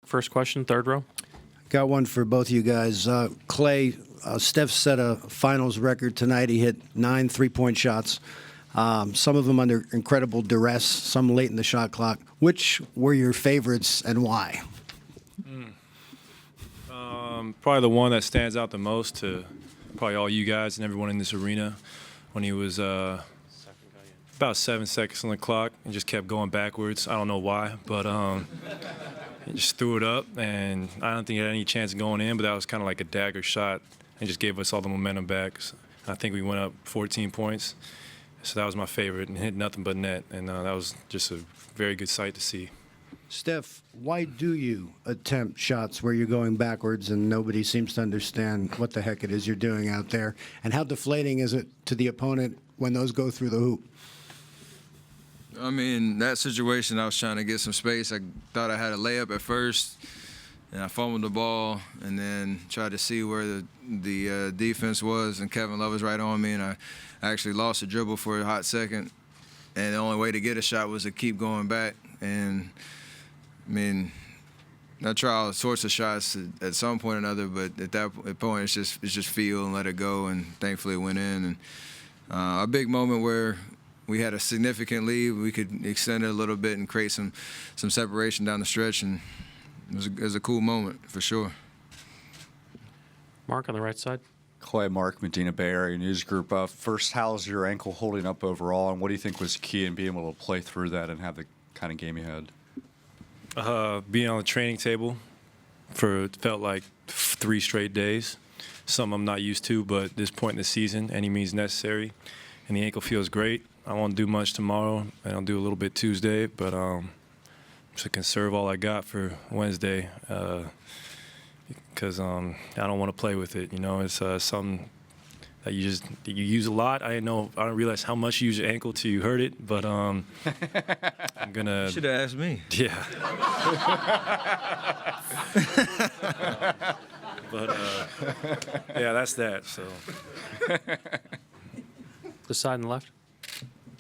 first question, third row. Got one for both of you guys. Klay, Steph set a finals record tonight. He hit 9 3-point shots, some of them under incredible duress, some late in the shot clock. Which were your favorites and why? Probably the one that stands out the most to probably all you guys and everyone in this arena when he was about 7 seconds on the clock and just kept going backwards. I don't know why, but he just threw it up, and I don't think he had any chance of going in, but that was kind of like a dagger shot and just gave us all the momentum back. So I think we went up 14 points. So that was my favorite, and hit nothing but net, and that was just a very good sight to see. Steph, why do you attempt shots where you're going backwards and nobody seems to understand what the heck it is you're doing out there? And how deflating is it to the opponent when those go through the hoop? I mean, that situation, I was trying to get some space. I thought I had a layup at first, and I fumbled the ball, and then tried to see where the defense was, and Kevin Love was right on me, and I actually lost a dribble for a hot second, and the only way to get a shot was to keep going back. And I mean, I try all sorts of shots at some point or another, but at that point, it's just feel and let it go, and thankfully it went in. And a big moment where we had a significant lead, we could extend it a little bit and create some separation down the stretch, and it was a cool moment for sure. Mark on the right side. Klay, Mark, Medina Bay Area News Group. First, how's your ankle holding up overall, and what do you think was key in being able to play through that and have the kind of game you had? Being on the training table for felt like 3 straight days, something I'm not used to, but at this point in the season, any means necessary. And the ankle feels great. I won't do much tomorrow, and I'll do a little bit Tuesday, but just conserve all I got for Wednesday because I don't want to play with it. You know, it's something that you use a lot. I don't realize how much you use your ankle till you hurt it, but I'm gonna. You should have asked me. Yeah. But yeah, that's that. So. The side on the left.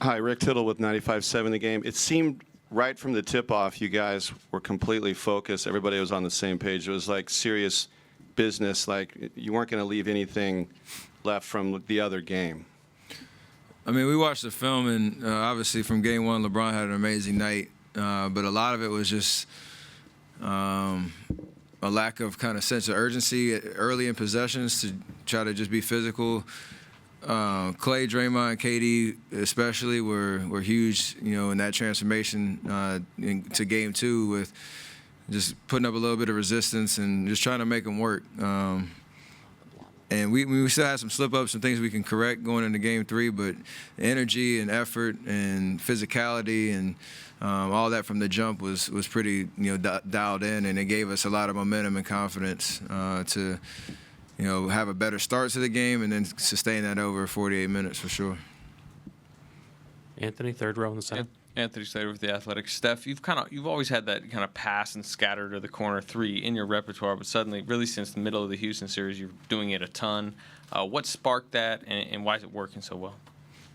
Hi, Rick Tittle with 95.7 The Game. It seemed right from the tip-off you guys were completely focused. Everybody was on the same page. It was like serious business, like you weren't going to leave anything left from the other game. I mean, we watched the film, and obviously from game one, LeBron had an amazing night, but a lot of it was just a lack of kind of sense of urgency early in possessions to try to just be physical. Klay, Draymond, and KD especially were huge, you know, in that transformation to game 2 with just putting up a little bit of resistance and just trying to make them work. And we still had some slip-ups and things we can correct going into game 3, but energy and effort and physicality and all that from the jump was pretty, you know, dialed in, and it gave us a lot of momentum and confidence to, you know, have a better start to the game and then sustain that over 48 minutes for sure. Anthony, third row on the side. Anthony Slater with the Athletics. Steph, you've always had that kind of pass and scatter to the corner 3 in your repertoire, but suddenly, really since the middle of the Houston series, you're doing it a ton. What sparked that, and why is it working so well?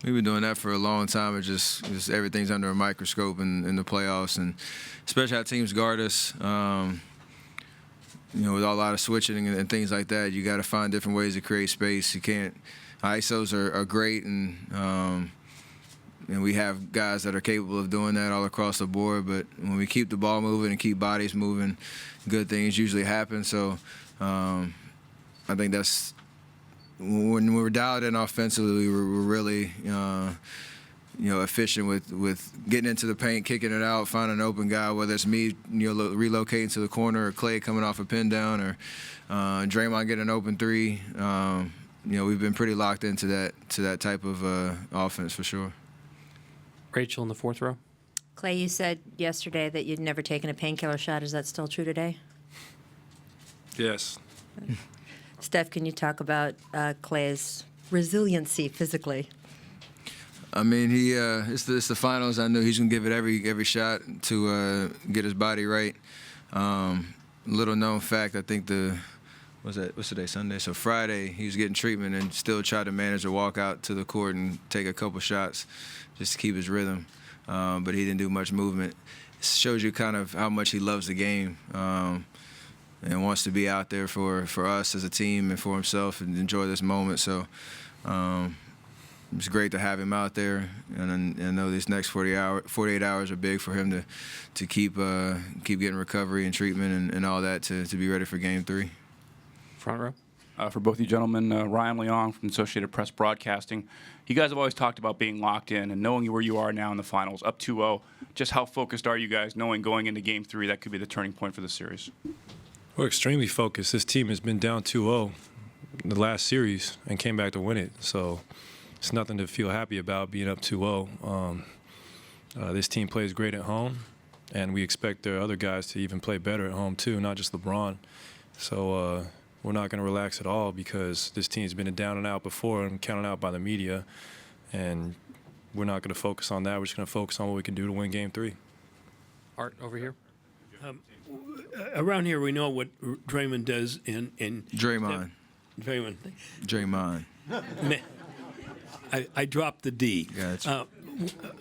We've been doing that for a long time. It's just everything's under a microscope in the playoffs, and especially how teams guard us. You know, with a lot of switching and things like that, you got to find different ways to create space. You can't. ISOs are great, and we have guys that are capable of doing that all across the board. But when we keep the ball moving and keep bodies moving, good things usually happen. So I think that's when we're dialed in offensively, we're really efficient with getting into the paint, kicking it out, finding an open guy, whether it's me, relocating to the corner, or Klay coming off a pin down, or Draymond getting an open 3. We've been pretty locked into that type of offense for sure. Rachel in the fourth row. Klay, you said yesterday that you'd never taken a painkiller shot. Is that still true today? Yes. Steph, can you talk about Klay's resiliency physically? I mean, it's the finals. I knew he's gonna give it every shot to get his body right. Little known fact, I think what's today, Sunday? So Friday, he was getting treatment and still tried to manage to walk out to the court and take a couple shots just to keep his rhythm. But he didn't do much movement. shows you kind of how much he loves the game. And wants to be out there for us as a team and for himself and enjoy this moment. So it's great to have him out there. And I know these next 48 hours are big for him to keep getting recovery and treatment and all that to be ready for Game 3. Front row. For both you gentlemen, Ryan Leong from Associated Press Broadcasting. You guys have always talked about being locked in and knowing where you are now in the finals, up 2-0. Just how focused are you guys, knowing going into Game 3 that could be the turning point for the series? We're extremely focused. This team has been down 2-0 in the last series and came back to win it. So it's nothing to feel happy about being up 2-0. This team plays great at home, and we expect their other guys to even play better at home too, not just LeBron. So we're not going to relax at all because this team's been down and out before and counted out by the media, and we're not going to focus on that. We're just going to focus on what we can do to win Game 3. Art over here. Around here, we know what Draymond does in Draymond. Draymond. I dropped the D. Gotcha.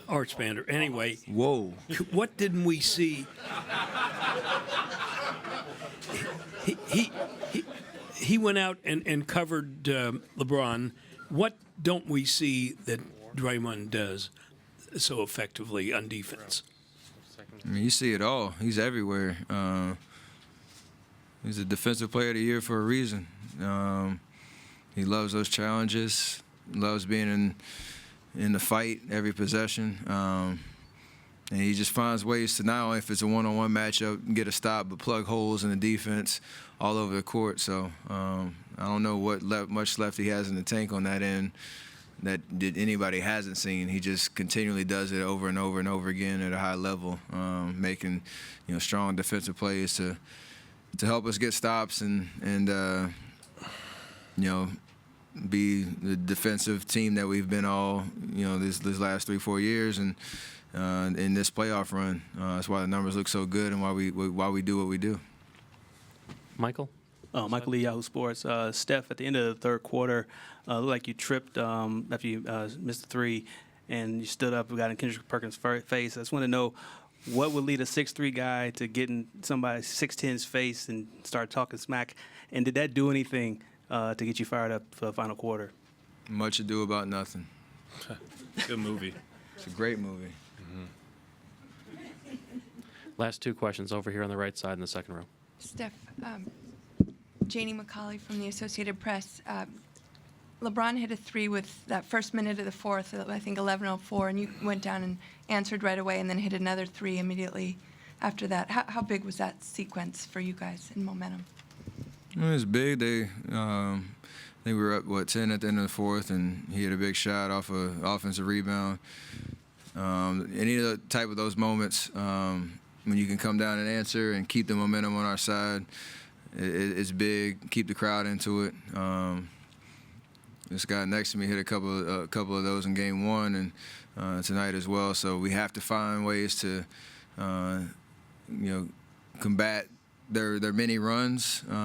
Art Spander. Anyway. Whoa. What didn't we see? He went out and covered LeBron. What don't we see that Draymond does so effectively on defense? I mean, you see it all. He's everywhere. He's a Defensive Player of the Year for a reason. He loves those challenges, loves being in the fight every possession. And he just finds ways to not only if it's a one-on-one matchup, get a stop, but plug holes in the defense all over the court. So I don't know what much left he has in the tank on that end that anybody hasn't seen. He just continually does it over and over and over again at a high level, making strong defensive plays to help us get stops and be the defensive team that we've been all these last 3-4 years and in this playoff run. That's why the numbers look so good and why we do what we do. Michael. Michael Lee, Yahoo Sports. Steph, at the end of the third quarter, looked like you tripped after you missed the three, and you stood up and got in Kendrick Perkins' face. I just want to know what would lead a 6'3" guy to get in somebody's 6'10's face and start talking smack, and did that do anything to get you fired up for the final quarter? Much ado about nothing. Good movie. It's a great movie. Last two questions over here on the right side in the second row. Steph, Janie McCauley from the Associated Press. LeBron hit a three with that first minute of the fourth, I think 11:04, and you went down and answered right away and then hit another three immediately after that. How big was that sequence for you guys in momentum? It was big. I think we were up, 10 at the end of the fourth, and he hit a big shot off an offensive rebound. Any of the type of those moments, when you can come down and answer and keep the momentum on our side, it's big. Keep the crowd into it. This guy next to me hit a couple of those in Game 1 and tonight as well. So we have to find ways to, combat their many runs. We're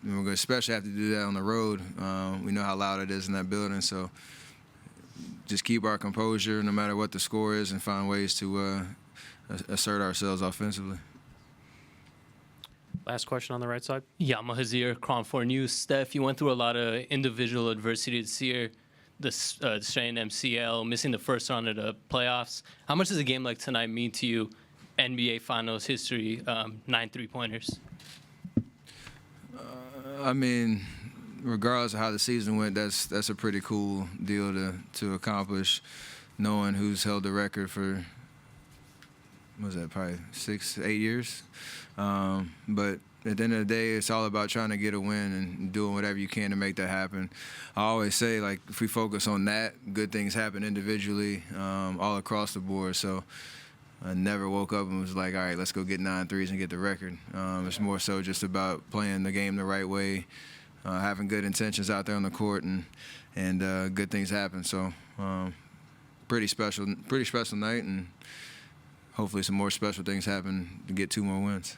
going to especially have to do that on the road. We know how loud it is in that building. So just keep our composure no matter what the score is and find ways to assert ourselves offensively. Last question on the right side. Yeah, Mahazir, Cron 4 News. Steph, you went through a lot of individual adversity this year, the strain MCL, missing the first round of the playoffs. How much does a game like tonight mean to you, NBA Finals history, 9 3-pointers? I mean, regardless of how the season went, that's a pretty cool deal to accomplish, knowing who's held the record for, what was that, probably 6-8 years. But at the end of the day, it's all about trying to get a win and doing whatever you can to make that happen. I always say, like, if we focus on that, good things happen individually, all across the board. So I never woke up and was like, all right, let's go get 9 threes and get the record. It's more so just about playing the game the right way, having good intentions out there on the court, and good things happen. So pretty special night, and hopefully some more special things happen to get 2 more wins.